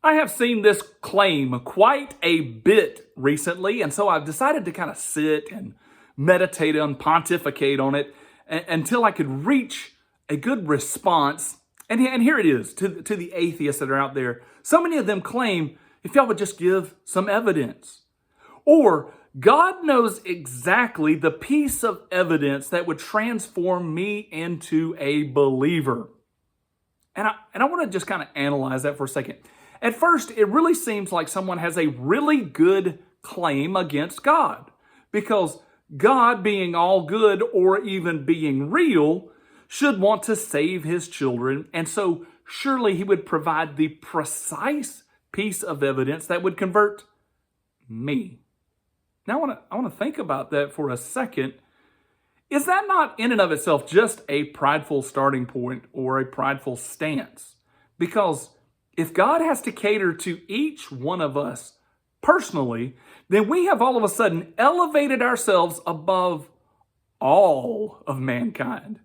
I have seen this claim quite a bit recently, and so I've decided to kind of sit and meditate and pontificate on it until I could reach a good response. And here it is to the atheists that are out there. So many of them claim, if y'all would just give some evidence. Or, God knows exactly the piece of evidence that would transform me into a believer. And I want to just kind of analyze that for a second. At first, it really seems like someone has a really good claim against God, because God, being all good or even being real, should want to save his children, and so surely he would provide the precise piece of evidence that would convert me. Now I want to think about that for a second. Is that not in and of itself just a prideful starting point or a prideful stance? Because if God has to cater to each one of us personally, then we have all of a sudden elevated ourselves above all of mankind.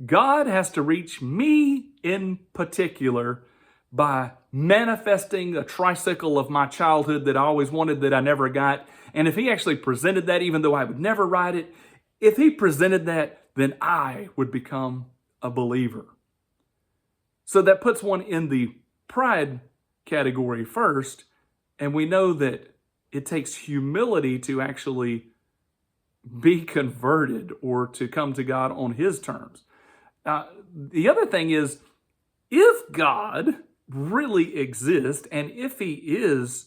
God has to reach me in particular by manifesting a tricycle of my childhood that I always wanted that I never got. And if he actually presented that, even though I would never ride it, if he presented that, then I would become a believer. So that puts one in the pride category first, and we know that it takes humility to actually be converted or to come to God on his terms. The other thing is, if God really exists, and if he is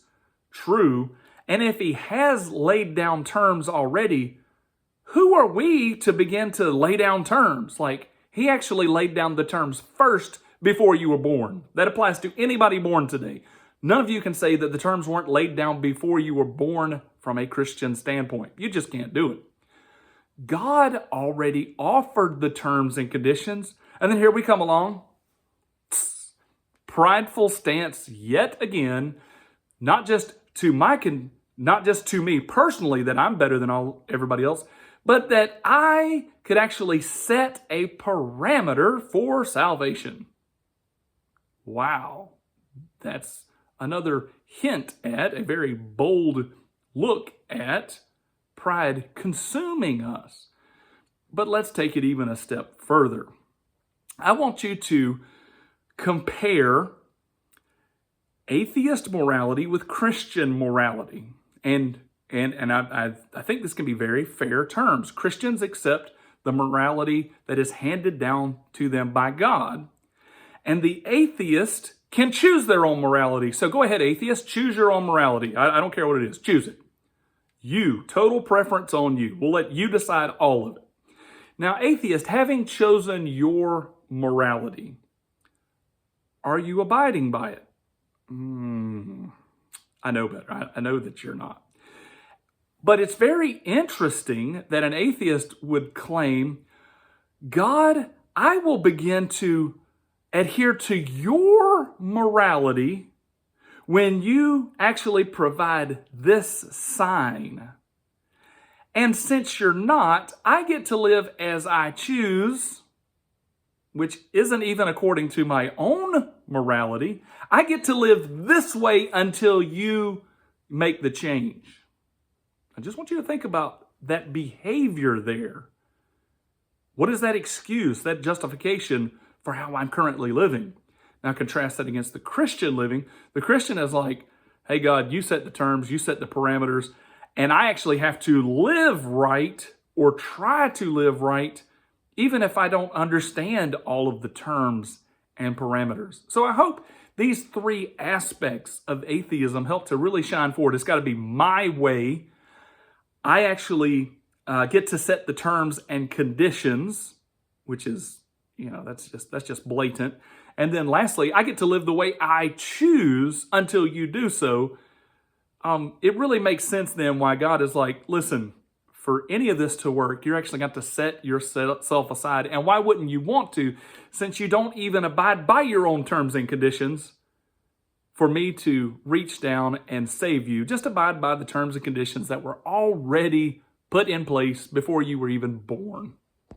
true, and if he has laid down terms already, who are we to begin to lay down terms? Like, he actually laid down the terms first before you were born. That applies to anybody born today. None of you can say that the terms weren't laid down before you were born from a Christian standpoint. You just can't do it. God already offered the terms and conditions, and then here we come along. Prideful stance yet again, not just to me personally that I'm better than everybody else, but that I could actually set a parameter for salvation. Wow, that's another hint at, a very bold look at pride consuming us. But let's take it even a step further. I want you to compare atheist morality with Christian morality. And I think this can be very fair terms. Christians accept the morality that is handed down to them by God, and the atheist can choose their own morality. So go ahead, atheist, choose your own morality. I don't care what it is. Choose it. You, total preference on you. We'll let you decide all of it. Now, atheist, having chosen your morality, are you abiding by it? I know better. I know that you're not. But it's very interesting that an atheist would claim, God, I will begin to adhere to your morality when you actually provide this sign. And since you're not, I get to live as I choose, which isn't even according to my own morality. I get to live this way until you make the change. I just want you to think about that behavior there. What is that excuse, that justification for how I'm currently living? Now contrast that against the Christian living. The Christian is like, hey God, you set the terms, you set the parameters, and I actually have to live right or try to live right, even if I don't understand all of the terms and parameters. So I hope these three aspects of atheism help to really shine forward. It's got to be my way. I actually get to set the terms and conditions, which is, that's just blatant. And then lastly, I get to live the way I choose until you do so. It really makes sense then why God is like, listen, for any of this to work, you're actually got to set yourself aside. And why wouldn't you want to, since you don't even abide by your own terms and conditions, for me to reach down and save you? Just abide by the terms and conditions that were already put in place before you were even born.